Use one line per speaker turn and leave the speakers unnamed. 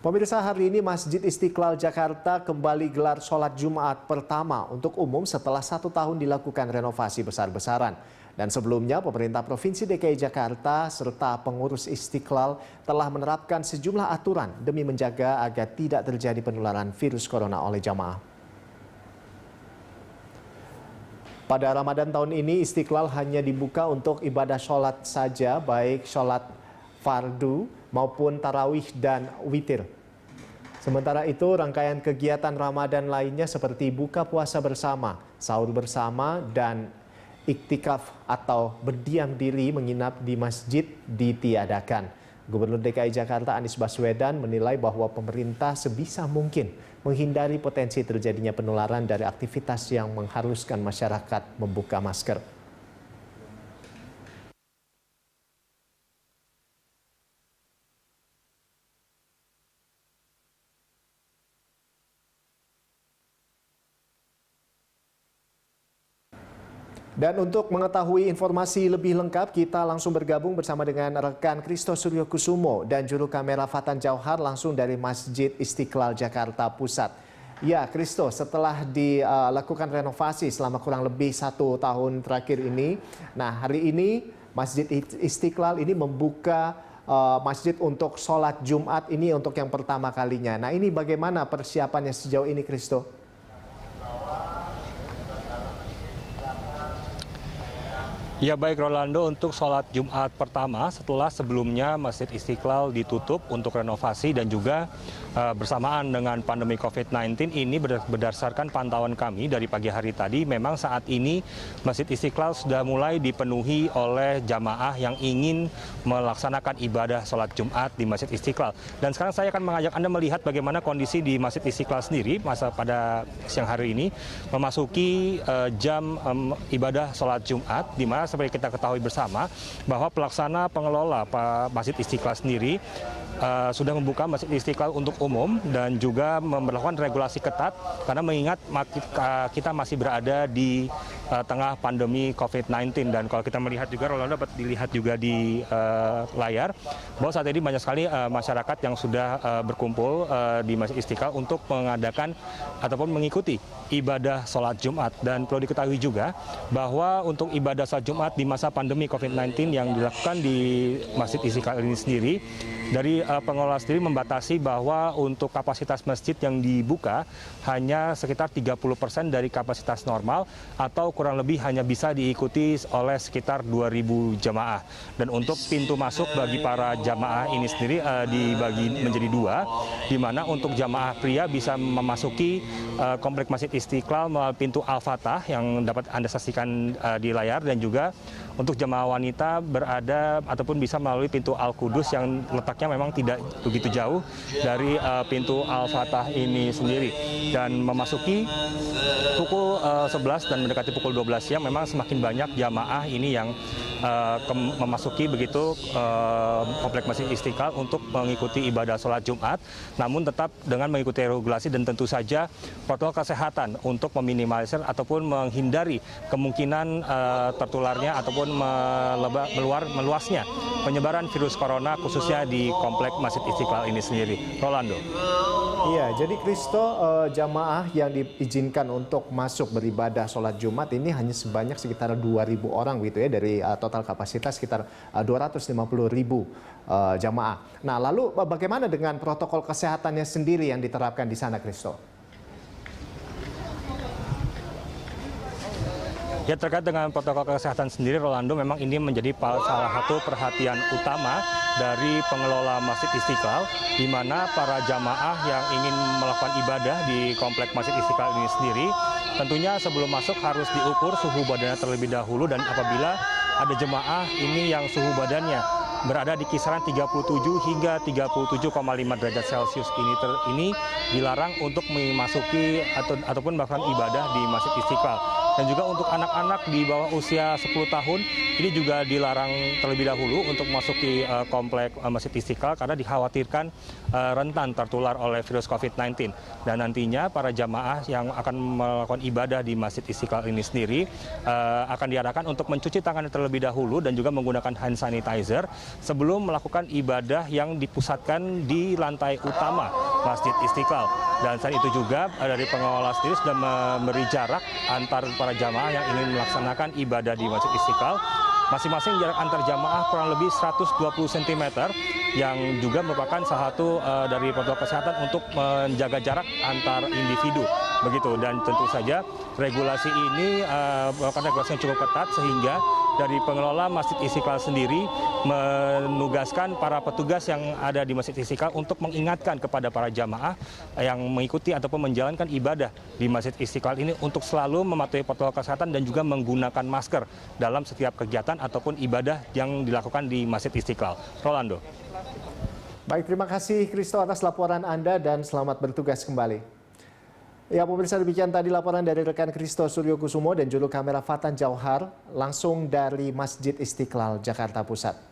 Pemirsa, hari ini Masjid Istiqlal Jakarta kembali gelar sholat Jumat pertama untuk umum setelah 1 tahun dilakukan renovasi besar-besaran. Dan sebelumnya pemerintah Provinsi DKI Jakarta serta pengurus Istiqlal telah menerapkan sejumlah aturan demi menjaga agar tidak terjadi penularan virus corona oleh jamaah. Pada Ramadan tahun ini Istiqlal hanya dibuka untuk ibadah sholat saja, baik sholat fardu maupun tarawih dan witir. Sementara itu, rangkaian kegiatan Ramadan lainnya seperti buka puasa bersama, sahur bersama, dan iktikaf atau berdiam diri menginap di masjid ditiadakan. Gubernur DKI Jakarta Anies Baswedan menilai bahwa pemerintah sebisa mungkin menghindari potensi terjadinya penularan dari aktivitas yang mengharuskan masyarakat membuka masker. Dan untuk mengetahui informasi lebih lengkap, kita langsung bergabung bersama dengan rekan Christo Suryokusumo dan juru kamera Fatan Jauhar langsung dari Masjid Istiqlal Jakarta Pusat. Ya, Christo, setelah dilakukan renovasi selama kurang lebih 1 tahun terakhir ini, nah hari ini Masjid Istiqlal ini membuka masjid untuk sholat Jumat ini untuk yang pertama kalinya. Nah, ini bagaimana persiapannya sejauh ini, Christo?
Ya baik Rolando, untuk sholat Jumat pertama setelah sebelumnya Masjid Istiqlal ditutup untuk renovasi dan juga bersamaan dengan pandemi COVID-19 ini berdasarkan pantauan kami dari pagi hari tadi, memang saat ini Masjid Istiqlal sudah mulai dipenuhi oleh jamaah yang ingin melaksanakan ibadah sholat Jumat di Masjid Istiqlal. Dan sekarang saya akan mengajak Anda melihat bagaimana kondisi di Masjid Istiqlal sendiri pada siang hari ini memasuki jam ibadah sholat Jumat, di mana seperti kita ketahui bersama bahwa pelaksana pengelola Masjid Istiqlal sendiri sudah membuka Masjid Istiqlal untuk umum dan juga memperlakukan regulasi ketat karena mengingat kita masih berada di tengah pandemi COVID-19. Dan kalau kita melihat juga, Rolando dapat dilihat juga di layar bahwa saat ini banyak sekali masyarakat yang sudah berkumpul di Masjid Istiqlal untuk mengadakan ataupun mengikuti ibadah sholat Jumat. Dan perlu diketahui juga bahwa untuk ibadah sholat Jumat di masa pandemi COVID-19 yang dilakukan di Masjid Istiqlal ini sendiri, dari pengelola sendiri membatasi bahwa untuk kapasitas masjid yang dibuka hanya sekitar 30% dari kapasitas normal atau kurang lebih hanya bisa diikuti oleh sekitar 2.000 jamaah. Dan untuk pintu masuk bagi para jamaah ini sendiri dibagi menjadi 2, di mana untuk jamaah pria bisa memasuki komplek Masjid Istiqlal melalui pintu Al-Fatah yang dapat Anda saksikan di layar, dan juga untuk jamaah wanita berada ataupun bisa melalui pintu Al-Qudus yang letaknya memang tidak begitu jauh dari pintu Al-Fatah ini sendiri. Dan memasuki pukul 11 dan mendekati pukul 12 siang memang semakin banyak jamaah ini yang memasuki begitu komplek Masjid Istiqlal untuk mengikuti ibadah sholat Jumat, namun tetap dengan mengikuti regulasi dan tentu saja protokol kesehatan untuk meminimalisir ataupun menghindari kemungkinan tertularnya ataupun meluasnya penyebaran virus corona khususnya di komplek Masjid Istiqlal ini sendiri. Rolando.
Iya, jadi Christo, jamaah yang diizinkan untuk masuk beribadah sholat Jumat ini hanya sebanyak sekitar 2.000 orang gitu ya, dari total kapasitas sekitar 250.000 jamaah. Nah, lalu bagaimana dengan protokol kesehatannya sendiri yang diterapkan di sana, Christo?
Ya, terkait dengan protokol kesehatan sendiri, Rolando, memang ini menjadi salah satu perhatian utama dari pengelola Masjid Istiqlal, di mana para jamaah yang ingin melakukan ibadah di komplek Masjid Istiqlal ini sendiri, tentunya sebelum masuk harus diukur suhu badannya terlebih dahulu, dan apabila ada jemaah ini yang suhu badannya berada di kisaran 37 hingga 37,5 derajat Celcius ini dilarang untuk memasuki ataupun melakukan ibadah di Masjid Istiqlal. Dan juga untuk anak-anak di bawah usia 10 tahun ini juga dilarang terlebih dahulu untuk memasuki komplek Masjid Istiqlal karena dikhawatirkan rentan tertular oleh virus COVID-19. Dan nantinya para jamaah yang akan melakukan ibadah di Masjid Istiqlal ini sendiri akan diarahkan untuk mencuci tangan terlebih dahulu dan juga menggunakan hand sanitizer sebelum melakukan ibadah yang dipusatkan di lantai utama Masjid Istiqlal. Dan selain itu juga dari pengelola sendiri sudah memberi jarak antar para jamaah yang ingin melaksanakan ibadah di Masjid Istiqlal. Masing-masing jarak antar jamaah kurang lebih 120 cm yang juga merupakan salah satu dari protokol kesehatan untuk menjaga jarak antar individu. Begitu, dan tentu saja regulasi ini merupakan regulasi yang cukup ketat sehingga dari pengelola Masjid Istiqlal sendiri menugaskan para petugas yang ada di Masjid Istiqlal untuk mengingatkan kepada para jamaah yang mengikuti ataupun menjalankan ibadah di Masjid Istiqlal ini untuk selalu mematuhi protokol kesehatan dan juga menggunakan masker dalam setiap kegiatan ataupun ibadah yang dilakukan di Masjid Istiqlal. Rolando.
Baik, terima kasih Kristo atas laporan Anda dan selamat bertugas kembali. Ya, pemirsa, demikian tadi laporan dari rekan Kristo Suryokusumo dan juru kamera Fatan Jauhar langsung dari Masjid Istiqlal, Jakarta Pusat.